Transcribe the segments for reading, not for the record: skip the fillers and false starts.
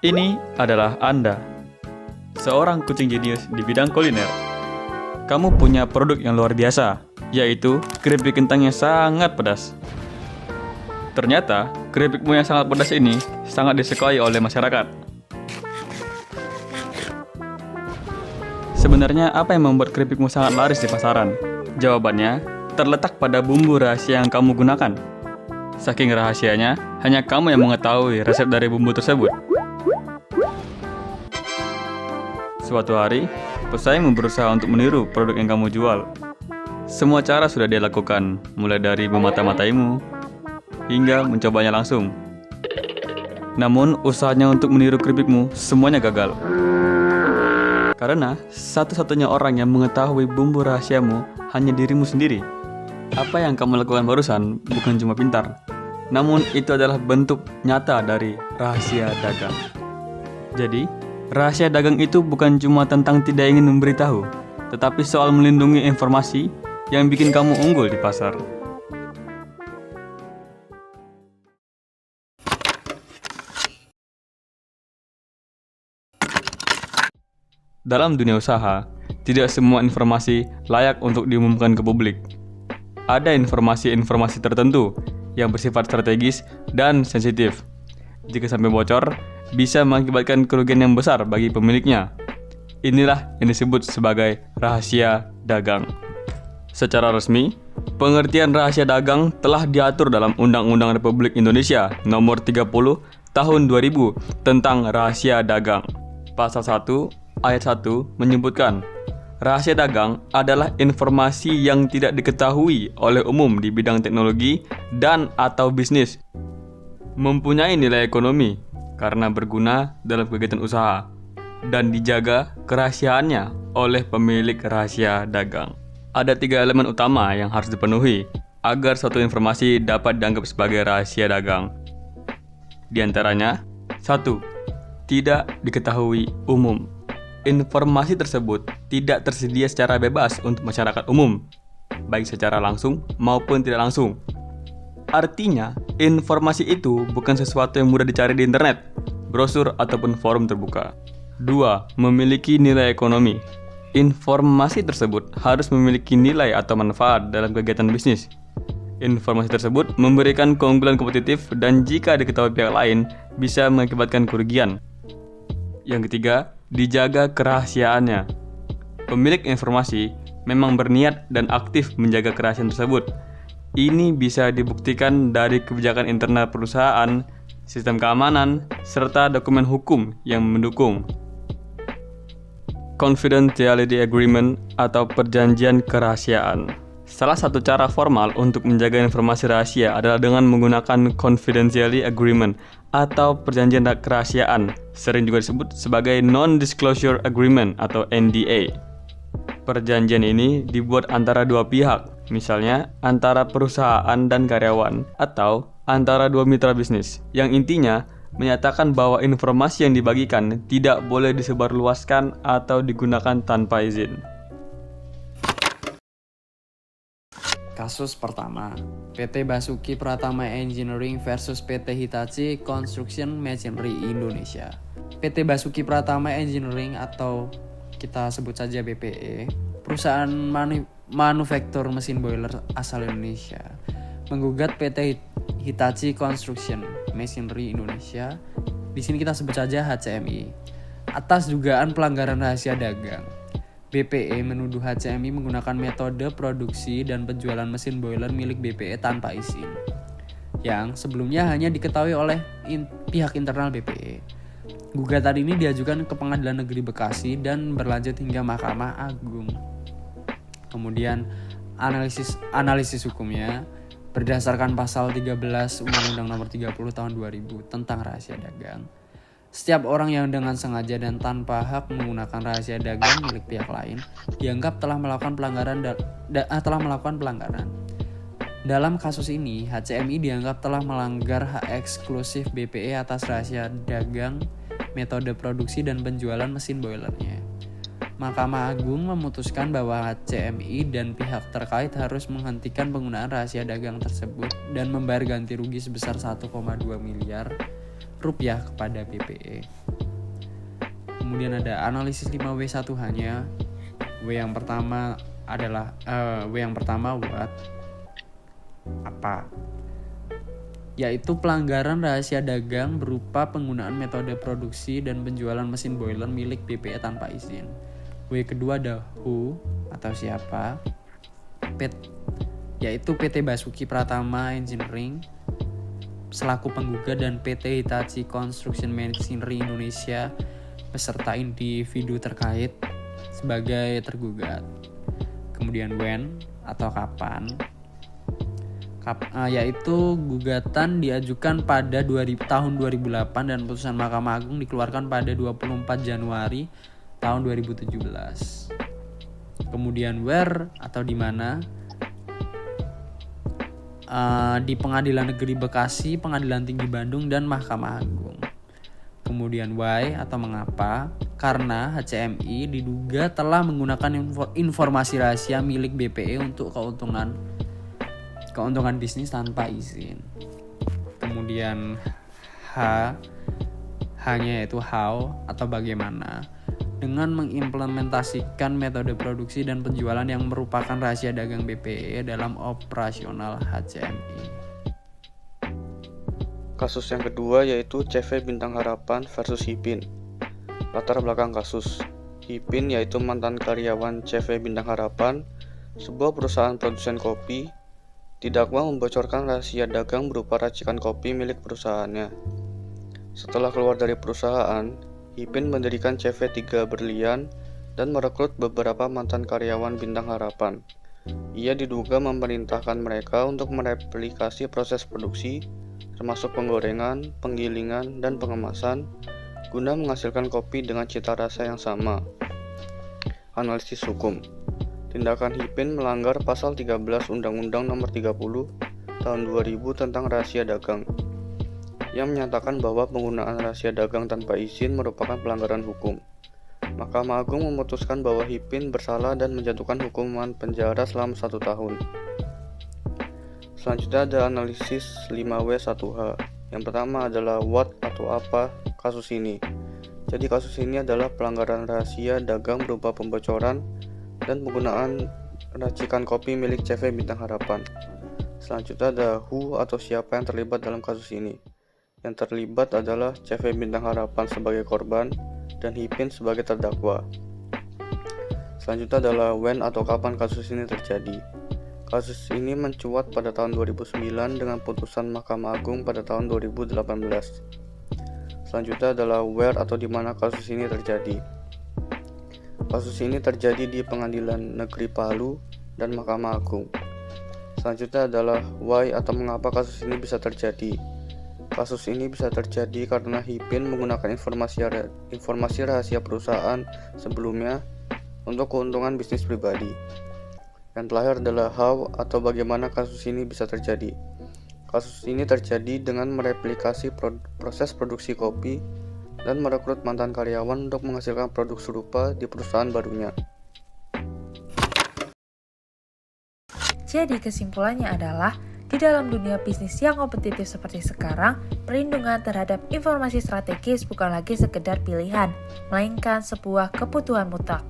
Ini adalah Anda, seorang kucing jenius di bidang kuliner. Kamu punya produk yang luar biasa, yaitu keripik kentang yang sangat pedas. Ternyata, keripikmu yang sangat pedas ini sangat disukai oleh masyarakat. Sebenarnya apa yang membuat keripikmu sangat laris di pasaran? Jawabannya terletak pada bumbu rahasia yang kamu gunakan. Saking rahasianya, hanya kamu yang mengetahui resep dari bumbu tersebut. Suatu hari, pesaing berusaha untuk meniru produk yang kamu jual. Semua cara sudah dia lakukan, mulai dari memata-mataimu, hingga mencobanya langsung. Namun, usahanya untuk meniru keripikmu semuanya gagal. Karena satu-satunya orang yang mengetahui bumbu rahasiamu hanya dirimu sendiri. Apa yang kamu lakukan barusan bukan cuma pintar, namun itu adalah bentuk nyata dari rahasia dagang. Jadi, rahasia dagang itu bukan cuma tentang tidak ingin memberitahu, tetapi soal melindungi informasi yang bikin kamu unggul di pasar. Dalam dunia usaha, tidak semua informasi layak untuk diumumkan ke publik. Ada informasi-informasi tertentu yang bersifat strategis dan sensitif. Jika sampai bocor, bisa mengakibatkan kerugian yang besar bagi pemiliknya. Inilah yang disebut sebagai rahasia dagang. Secara resmi, pengertian rahasia dagang telah diatur dalam Undang-Undang Republik Indonesia Nomor 30 Tahun 2000 tentang rahasia dagang. Pasal 1 Ayat 1 menyebutkan, rahasia dagang adalah informasi yang tidak diketahui oleh umum di bidang teknologi dan atau bisnis. Mempunyai nilai ekonomi karena berguna dalam kegiatan usaha dan dijaga kerahasiaannya oleh pemilik rahasia dagang. Ada 3 elemen utama yang harus dipenuhi agar suatu informasi dapat dianggap sebagai rahasia dagang. Di antaranya, 1. Tidak diketahui umum. Informasi tersebut tidak tersedia secara bebas untuk masyarakat umum, baik secara langsung maupun tidak langsung. Artinya, informasi itu bukan sesuatu yang mudah dicari di internet, brosur, ataupun forum terbuka. 2. Memiliki nilai ekonomi. Informasi tersebut harus memiliki nilai atau manfaat dalam kegiatan bisnis. Informasi tersebut memberikan keunggulan kompetitif dan jika diketahui pihak lain, bisa mengakibatkan kerugian. Yang ketiga, dijaga kerahasiaannya. Pemilik informasi memang berniat dan aktif menjaga kerahasiaan tersebut. Ini bisa dibuktikan dari kebijakan internal perusahaan, sistem keamanan, serta dokumen hukum yang mendukung. Confidentiality Agreement atau perjanjian kerahasiaan. Salah satu cara formal untuk menjaga informasi rahasia adalah dengan menggunakan Confidentiality Agreement atau perjanjian kerahasiaan, sering juga disebut sebagai Non-Disclosure Agreement atau NDA. Perjanjian ini dibuat antara dua pihak, misalnya antara perusahaan dan karyawan, atau antara dua mitra bisnis, yang intinya menyatakan bahwa informasi yang dibagikan tidak boleh disebarluaskan atau digunakan tanpa izin. Kasus pertama, PT Basuki Pratama Engineering versus PT Hitachi Construction Machinery Indonesia. PT Basuki Pratama Engineering atau kita sebut saja BPE, perusahaan manufaktur mesin boiler asal Indonesia, menggugat PT Hitachi Construction Machinery Indonesia, di sini kita sebut saja HCMI, atas dugaan pelanggaran rahasia dagang. BPE menuduh HCMI menggunakan metode produksi dan penjualan mesin boiler milik BPE tanpa izin, yang sebelumnya hanya diketahui oleh pihak internal BPE. Gugatan ini diajukan ke Pengadilan Negeri Bekasi dan berlanjut hingga Mahkamah Agung. Kemudian analisis hukumnya berdasarkan pasal 13 Undang-Undang Nomor 30 Tahun 2000 tentang rahasia dagang. Setiap orang yang dengan sengaja dan tanpa hak menggunakan rahasia dagang milik pihak lain dianggap telah melakukan pelanggaran. Dalam kasus ini, HCMI dianggap telah melanggar hak eksklusif BPE atas rahasia dagang, metode produksi dan penjualan mesin boilernya. Mahkamah Agung memutuskan bahwa HCMI dan pihak terkait harus menghentikan penggunaan rahasia dagang tersebut dan membayar ganti rugi sebesar 1,2 miliar rupiah kepada BPE. Kemudian ada analisis 5W1H-nya. W yang pertama what? Apa? Yaitu pelanggaran rahasia dagang berupa penggunaan metode produksi dan penjualan mesin boiler milik BPE tanpa izin. W kedua ada who atau siapa, yaitu PT Basuki Pratama Engineering selaku penggugat dan PT Hitachi Construction Machinery Indonesia beserta individu terkait sebagai tergugat. Kemudian when atau kapan, yaitu gugatan diajukan pada tahun 2008 dan putusan Mahkamah Agung dikeluarkan pada 24 Januari tahun 2017. Kemudian where atau di mana, di Pengadilan Negeri Bekasi, Pengadilan Tinggi Bandung, dan Mahkamah Agung. Kemudian why atau mengapa, karena HCMI diduga telah menggunakan informasi rahasia milik BPE untuk keuntungan bisnis tanpa izin. Kemudian H-nya yaitu how atau bagaimana, dengan mengimplementasikan metode produksi dan penjualan yang merupakan rahasia dagang BPE dalam operasional HCMI. Kasus yang kedua yaitu CV Bintang Harapan versus Hipin. Latar belakang kasus. Hipin yaitu mantan karyawan CV Bintang Harapan, sebuah perusahaan produsen kopi, didakwa membocorkan rahasia dagang berupa racikan kopi milik perusahaannya. Setelah keluar dari perusahaan, Hipin mendirikan CV 3 Berlian dan merekrut beberapa mantan karyawan Bintang Harapan. Ia diduga memerintahkan mereka untuk mereplikasi proses produksi, termasuk penggorengan, penggilingan, dan pengemasan, guna menghasilkan kopi dengan cita rasa yang sama. Analisis hukum. Tindakan Hipin melanggar pasal 13 Undang-Undang Nomor 30 Tahun 2000 tentang rahasia dagang, yang menyatakan bahwa penggunaan rahasia dagang tanpa izin merupakan pelanggaran hukum. Mahkamah Agung memutuskan bahwa Hipin bersalah dan menjatuhkan hukuman penjara selama 1 tahun. Selanjutnya ada analisis 5W1H. Yang pertama adalah what atau apa kasus ini. Jadi kasus ini adalah pelanggaran rahasia dagang berupa pembocoran dan penggunaan racikan kopi milik CV Bintang Harapan. Selanjutnya ada who atau siapa yang terlibat dalam kasus ini. Yang terlibat adalah CV Bintang Harapan sebagai korban dan Hipin sebagai terdakwa. Selanjutnya adalah when atau kapan kasus ini terjadi. Kasus ini mencuat pada tahun 2009 dengan putusan Mahkamah Agung pada tahun 2018. Selanjutnya adalah where atau di mana kasus ini terjadi. Kasus ini terjadi di Pengadilan Negeri Palu dan Mahkamah Agung. Selanjutnya adalah why atau mengapa kasus ini bisa terjadi. Kasus ini bisa terjadi karena Hipin menggunakan informasi rahasia perusahaan sebelumnya untuk keuntungan bisnis pribadi. Yang terakhir adalah how atau bagaimana kasus ini bisa terjadi. Kasus ini terjadi dengan mereplikasi proses produksi kopi dan merekrut mantan karyawan untuk menghasilkan produk serupa di perusahaan barunya. Jadi kesimpulannya adalah, di dalam dunia bisnis yang kompetitif seperti sekarang, perlindungan terhadap informasi strategis bukan lagi sekedar pilihan, melainkan sebuah kebutuhan mutlak.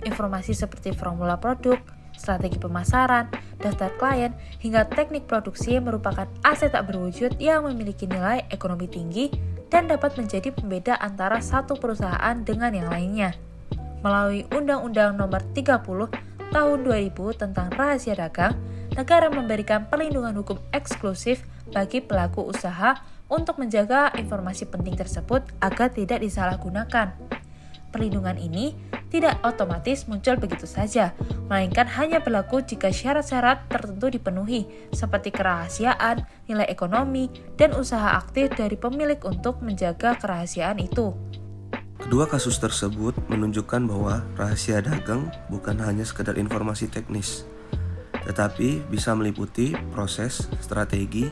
Informasi seperti formula produk, strategi pemasaran, daftar klien, hingga teknik produksi merupakan aset tak berwujud yang memiliki nilai ekonomi tinggi dan dapat menjadi pembeda antara satu perusahaan dengan yang lainnya. Melalui Undang-Undang Nomor 30 Tahun 2000 tentang rahasia dagang, negara memberikan perlindungan hukum eksklusif bagi pelaku usaha untuk menjaga informasi penting tersebut agar tidak disalahgunakan. Perlindungan ini tidak otomatis muncul begitu saja, melainkan hanya berlaku jika syarat-syarat tertentu dipenuhi, seperti kerahasiaan, nilai ekonomi, dan usaha aktif dari pemilik untuk menjaga kerahasiaan itu. Kedua kasus tersebut menunjukkan bahwa rahasia dagang bukan hanya sekedar informasi teknis, tetapi bisa meliputi proses, strategi,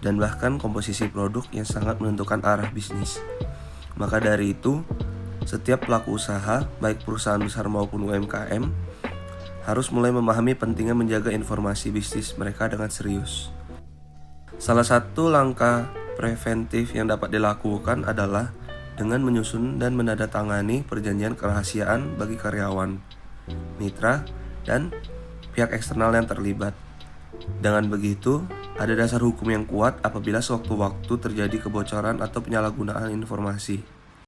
dan bahkan komposisi produk yang sangat menentukan arah bisnis. Maka dari itu, setiap pelaku usaha, baik perusahaan besar maupun UMKM, harus mulai memahami pentingnya menjaga informasi bisnis mereka dengan serius. Salah satu langkah preventif yang dapat dilakukan adalah dengan menyusun dan menandatangani perjanjian kerahasiaan bagi karyawan, mitra, dan pihak eksternal yang terlibat. Dengan begitu, ada dasar hukum yang kuat apabila sewaktu-waktu terjadi kebocoran atau penyalahgunaan informasi.